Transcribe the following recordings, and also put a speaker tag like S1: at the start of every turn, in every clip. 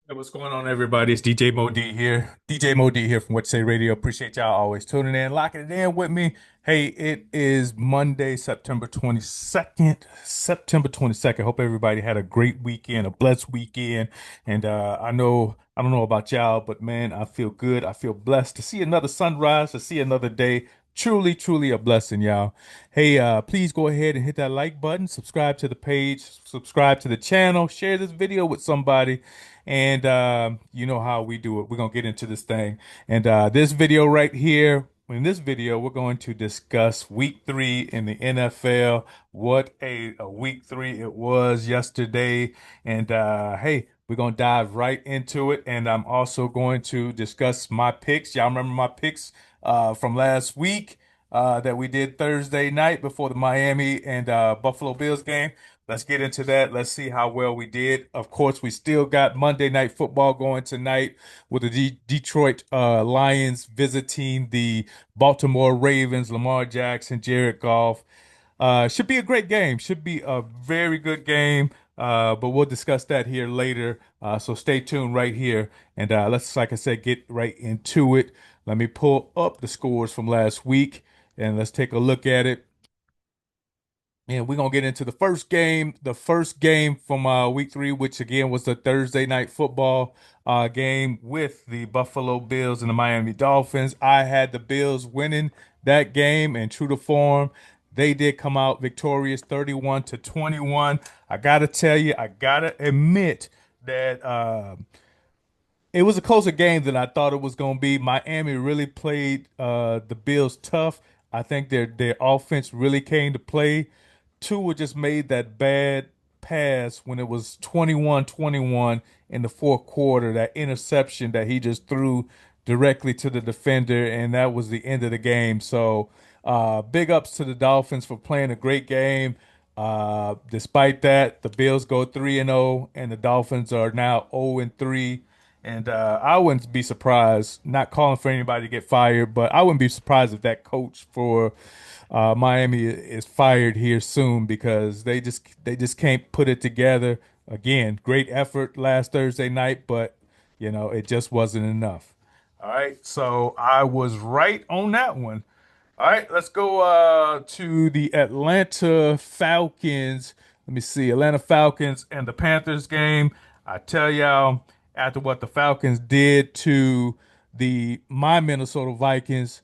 S1: Hey, what's going on, everybody? It's DJ Mo D here. DJ Mo D here from What You Say Radio. Appreciate y'all always tuning in, locking it in with me. Hey, it is Monday, September 22nd. September 22nd. Hope everybody had a great weekend, a blessed weekend. And I don't know about y'all, but man, I feel good. I feel blessed to see another sunrise, to see another day. Truly, truly a blessing, y'all. Hey, please go ahead and hit that like button, subscribe to the page, subscribe to the channel, share this video with somebody. And you know how we do it. We're gonna get into this thing. And this video right here, in this video, we're going to discuss week three in the NFL. What a week three it was yesterday. And hey, we're gonna dive right into it. And I'm also going to discuss my picks. Y'all remember my picks from last week that we did Thursday night before the Miami and Buffalo Bills game. Let's get into that. Let's see how well we did. Of course, we still got Monday Night Football going tonight with the Detroit Lions visiting the Baltimore Ravens, Lamar Jackson, Jared Goff. Should be a great game. Should be a very good game. But we'll discuss that here later. So stay tuned right here. And let's, like I said, get right into it. Let me pull up the scores from last week and let's take a look at it. And we're gonna get into the first game from week three, which again was the Thursday night football game with the Buffalo Bills and the Miami Dolphins. I had the Bills winning that game, and true to form, they did come out victorious 31-21. I gotta tell you, I gotta admit that it was a closer game than I thought it was going to be. Miami really played the Bills tough. I think their offense really came to play. Tua just made that bad pass when it was 21-21 in the fourth quarter, that interception that he just threw directly to the defender, and that was the end of the game. So, big ups to the Dolphins for playing a great game. Despite that, the Bills go 3-0, and the Dolphins are now 0-3. And I wouldn't be surprised, not calling for anybody to get fired, but I wouldn't be surprised if that coach for Miami is fired here soon because they just can't put it together. Again, great effort last Thursday night, but it just wasn't enough. All right, so I was right on that one. All right, let's go to the Atlanta Falcons. Let me see, Atlanta Falcons and the Panthers game. I tell y'all, after what the Falcons did to the my Minnesota Vikings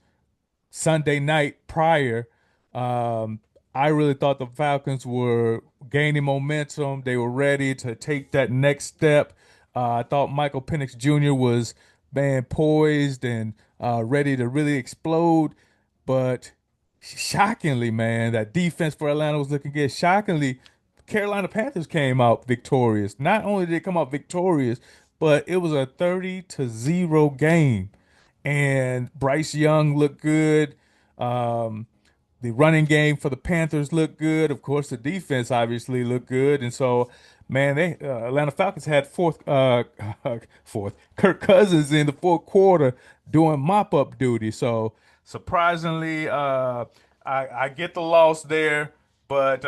S1: Sunday night prior, um, I really thought the Falcons were gaining momentum. They were ready to take that next step. I thought Michael Penix Jr. was, man, poised and ready to really explode. But shockingly, man, that defense for Atlanta was looking good. Shockingly, Carolina Panthers came out victorious. Not only did they come out victorious, but it was a 30-0 game. And Bryce Young looked good. Um, the running game for the Panthers looked good. Of course, the defense obviously looked good. And so, man, they Atlanta Falcons had fourth Kirk Cousins in the fourth quarter doing mop-up duty. So surprisingly, I get the loss there, but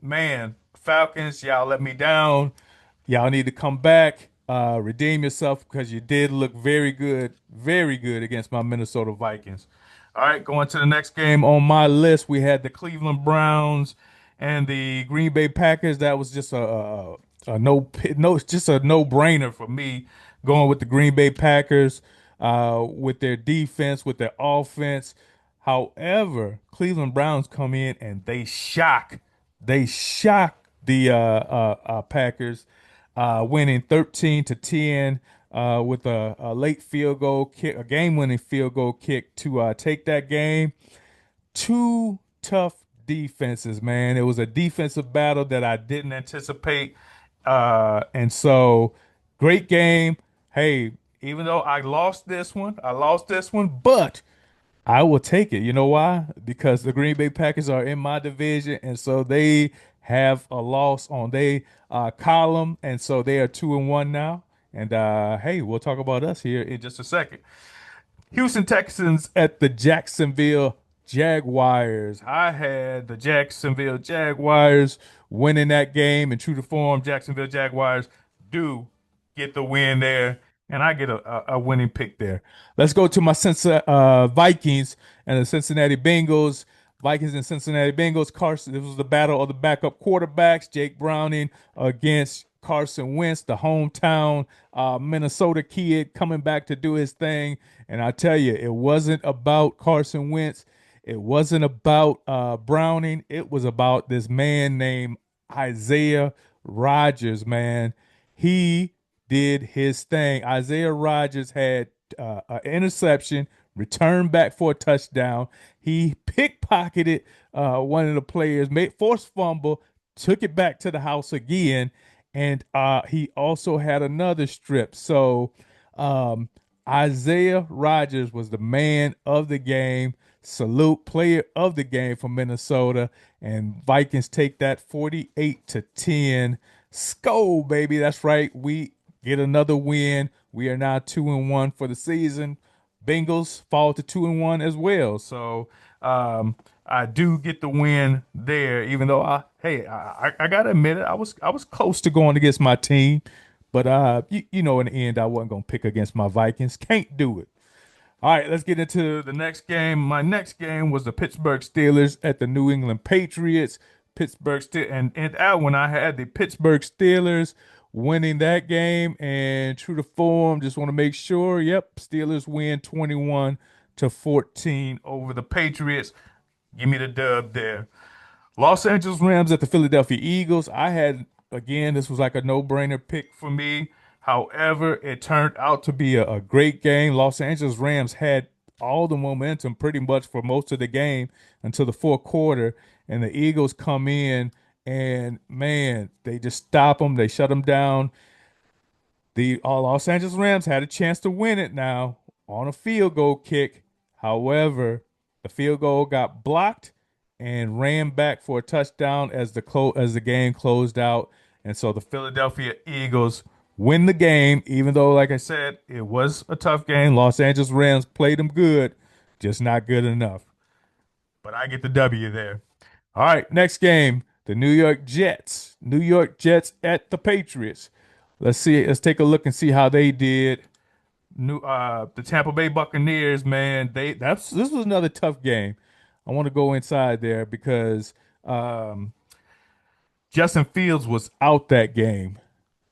S1: man, Falcons, y'all let me down. Y'all need to come back, redeem yourself because you did look very good against my Minnesota Vikings. All right, going to the next game on my list, we had the Cleveland Browns and the Green Bay Packers. That was just just a no-brainer for me going with the Green Bay Packers with their defense, with their offense. However, Cleveland Browns come in and they shock the Packers, winning 13-10 with a late field goal kick, a game-winning field goal kick to take that game. Two tough defenses, man. It was a defensive battle that I didn't anticipate. And so great game. Hey, even though I lost this one, but I will take it. You know why? Because the Green Bay Packers are in my division, and so they have a loss on their column, and so they are 2-1 now. And hey, we'll talk about us here in just a second. Houston Texans at the Jacksonville Jaguars. I had the Jacksonville Jaguars winning that game, and true to form, Jacksonville Jaguars do get the win there, and I get a winning pick there. Let's go to my Vikings and the Cincinnati Bengals. Vikings and Cincinnati Bengals. Carson. This was the battle of the backup quarterbacks. Jake Browning against Carson Wentz, the hometown Minnesota kid coming back to do his thing. And I tell you, it wasn't about Carson Wentz. It wasn't about Browning. It was about this man named Isaiah Rodgers, man. He did his thing. Isaiah Rodgers had an interception, returned back for a touchdown. He pickpocketed one of the players, made forced fumble, took it back to the house again, and he also had another strip. So um, Isaiah Rodgers was the man of the game. Salute player of the game for Minnesota, and Vikings take that 48-10. Skull, baby. That's right. We get another win. We are now 2-1 for the season. Bengals fall to 2-1 as well. So I do get the win there, even though I gotta admit it, I was close to going against my team, but in the end I wasn't gonna pick against my Vikings. Can't do it. All right, let's get into the next game. My next game was the Pittsburgh Steelers at the New England Patriots. Pittsburgh Steel and that one I had the Pittsburgh Steelers winning that game, and true to form, just want to make sure. Yep, Steelers win 21-14 over the Patriots. Give me the dub there. Los Angeles Rams at the Philadelphia Eagles. I had, again, this was like a no-brainer pick for me. However, it turned out to be a great game. Los Angeles Rams had all the momentum pretty much for most of the game until the fourth quarter, and the Eagles come in and man, they just stop them. They shut them down. The Los Angeles Rams had a chance to win it now on a field goal kick. However, the field goal got blocked and ran back for a touchdown as the game closed out. And so the Philadelphia Eagles win the game, even though, like I said, it was a tough game. Los Angeles Rams played them good, just not good enough. But I get the W there. All right, next game, the New York Jets. New York Jets at the Patriots. Let's see. Let's take a look and see how they did. The Tampa Bay Buccaneers, man, this was another tough game. I want to go inside there because Justin Fields was out that game.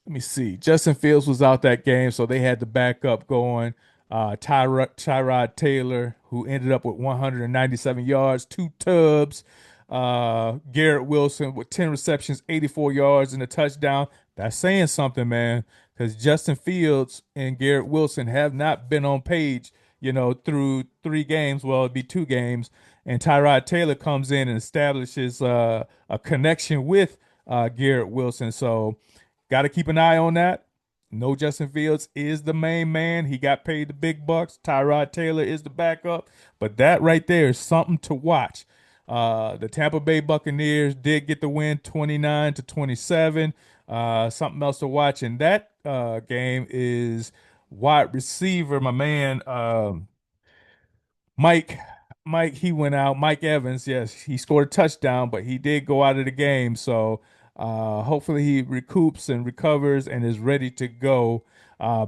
S1: Let me see. Justin Fields was out that game, so they had the backup going. Tyrod Taylor, who ended up with 197 yards, two tubs. Garrett Wilson with 10 receptions, 84 yards, and a touchdown. That's saying something, man, because Justin Fields and Garrett Wilson have not been on page, through three games. Well, it'd be two games. And Tyrod Taylor comes in and establishes a connection with Garrett Wilson. So, got to keep an eye on that. No, Justin Fields is the main man. He got paid the big bucks. Tyrod Taylor is the backup. But that right there is something to watch. The Tampa Bay Buccaneers did get the win 29-27. Something else to watch in that game is wide receiver, my man, Mike, he went out. Mike Evans, yes, he scored a touchdown, but he did go out of the game. So hopefully he recoups and recovers and is ready to go.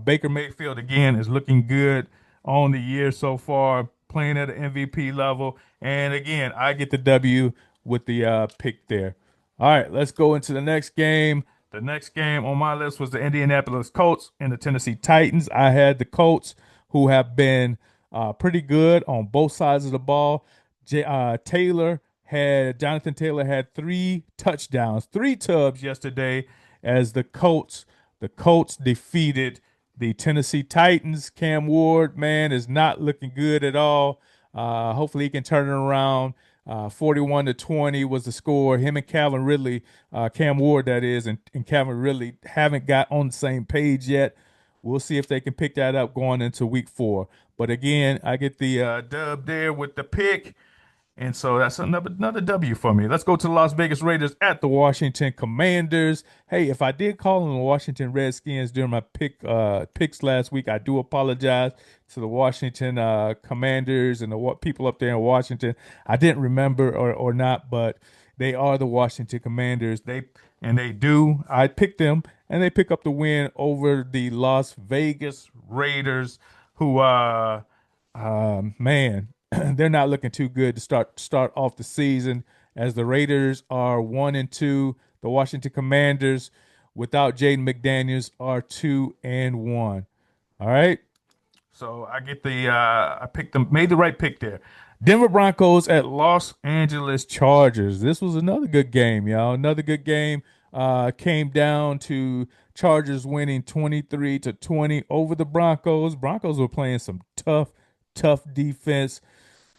S1: Baker Mayfield again is looking good on the year so far, playing at an MVP level. And again, I get the W with the pick there. All right, let's go into the next game. The next game on my list was the Indianapolis Colts and the Tennessee Titans. I had the Colts, who have been pretty good on both sides of the ball. Jonathan Taylor had three touchdowns, three tubs yesterday as the Colts defeated the Tennessee Titans. Cam Ward, man, is not looking good at all. Hopefully he can turn it around. 41-20 was the score. Him and Calvin Ridley, Cam Ward that is, and Calvin Ridley haven't got on the same page yet. We'll see if they can pick that up going into week 4. But again, I get the dub there with the pick. And so that's another W for me. Let's go to the Las Vegas Raiders at the Washington Commanders. Hey, if I did call them the Washington Redskins during my picks last week, I do apologize to the Washington Commanders and the people up there in Washington. I didn't remember or not, but they are the Washington Commanders. I picked them. and they pick up the win over the Las Vegas Raiders, who man, they're not looking too good to start off the season as the Raiders are 1-2. The Washington Commanders, without Jaden McDaniels, are 2-1. All right. So I get I picked them, made the right pick there. Denver Broncos at Los Angeles Chargers. This was another good game, y'all. Another good game. Came down to Chargers winning 23-20 over the Broncos. Broncos were playing some tough defense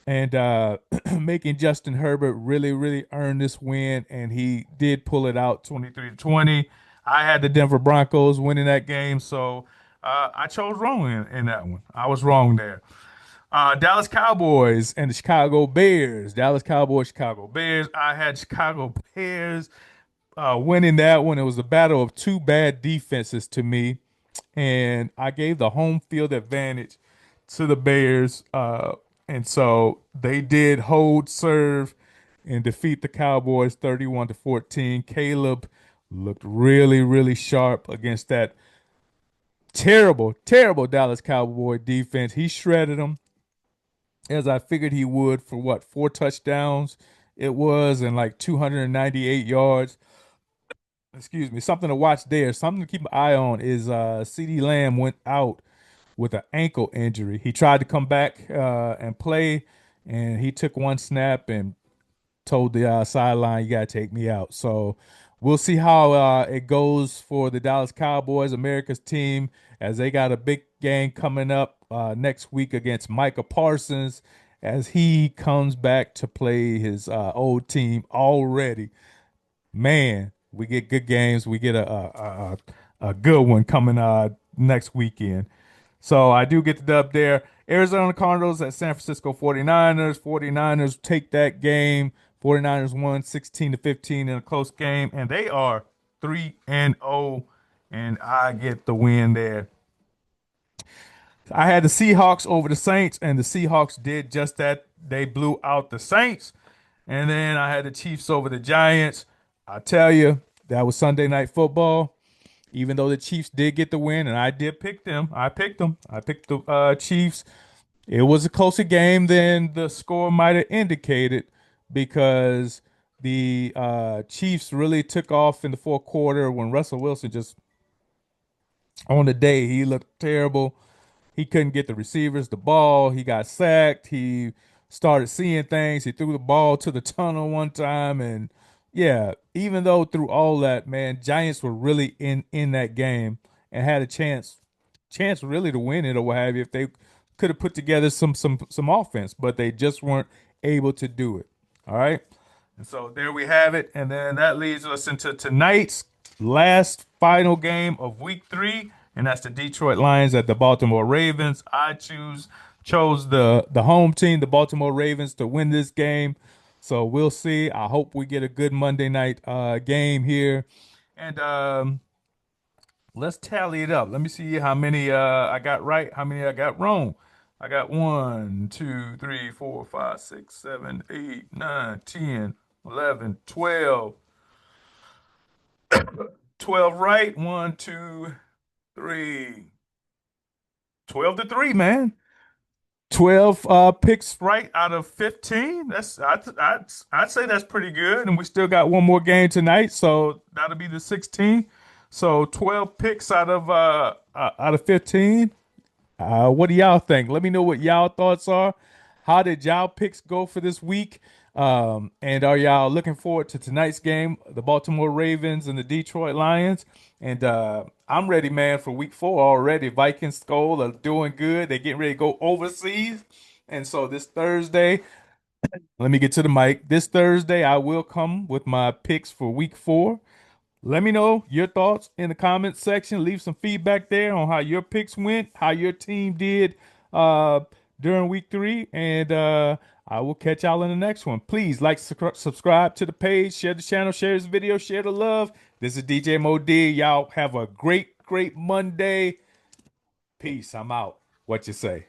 S1: and making Justin Herbert really earn this win, and he did pull it out 23-20. I had the Denver Broncos winning that game, so I chose wrong in that one. I was wrong there. Dallas Cowboys and the Chicago Bears. Dallas Cowboys, Chicago Bears. I had Chicago Bears winning that one. It was a battle of two bad defenses to me, and I gave the home field advantage to the Bears. And so they did hold serve and defeat the Cowboys 31-14. Caleb looked really sharp against that terrible Dallas Cowboy defense. He shredded them as I figured he would for what, four touchdowns it was and like 298 yards. Excuse me. Something to watch there. Something to keep an eye on is CeeDee Lamb went out with an ankle injury. He tried to come back and play, and he took one snap and told the sideline, "You got to take me out." So we'll see how it goes for the Dallas Cowboys, America's team, as they got a big game coming up next week against Micah Parsons as he comes back to play his old team already. Man, we get good games. We get a good one coming next weekend. So I do get the dub there. Arizona Cardinals at San Francisco 49ers. 49ers take that game. 49ers won 16-15 in a close game, and they are 3-0, and I get the win there. I had the Seahawks over the Saints, and the Seahawks did just that. They blew out the Saints. And then I had the Chiefs over the Giants. I tell you, that was Sunday Night Football. Even though the Chiefs did get the win, and I did pick them, I picked them. I picked the Chiefs. It was a closer game than the score might have indicated because the Chiefs really took off in the fourth quarter when Russell Wilson just on the day he looked terrible. He couldn't get the receivers the ball. He got sacked. He started seeing things. He threw the ball to the tunnel one time, and yeah, even though through all that, man, Giants were really in that game and had a chance really to win it or what have you if they could have put together some offense, but they just weren't able to do it. All right. And so there we have it. And then that leads us into tonight's last final game of week 3, and that's the Detroit Lions at the Baltimore Ravens. Chose the home team, the Baltimore Ravens, to win this game. So we'll see. I hope we get a good Monday night game here. And let's tally it up. Let me see how many I got right, how many I got wrong. I got 1, 2, 3, 4, 5, 6, 7, 8, 9, 10, 11, 12. 12 right. 1, 2, 3. 12-3, man. 12 picks right out of 15. I'd say that's pretty good. And we still got one more game tonight, so that'll be the 16. So 12 picks out of 15. What do y'all think? Let me know what y'all thoughts are. How did y'all picks go for this week? And are y'all looking forward to tonight's game, the Baltimore Ravens and the Detroit Lions? And I'm ready, man, for week 4 already. Vikings Skull are doing good. They're getting ready to go overseas. And so this Thursday, let me get to the mic. This Thursday, I will come with my picks for week 4. Let me know your thoughts in the comments section. Leave some feedback there on how your picks went, how your team did uh, during week 3, and I will catch y'all in the next one. Please like, subscribe to the page, share the channel, share this video, share the love. This is DJ Mo D. Y'all have a great Monday. Peace. I'm out. What you say?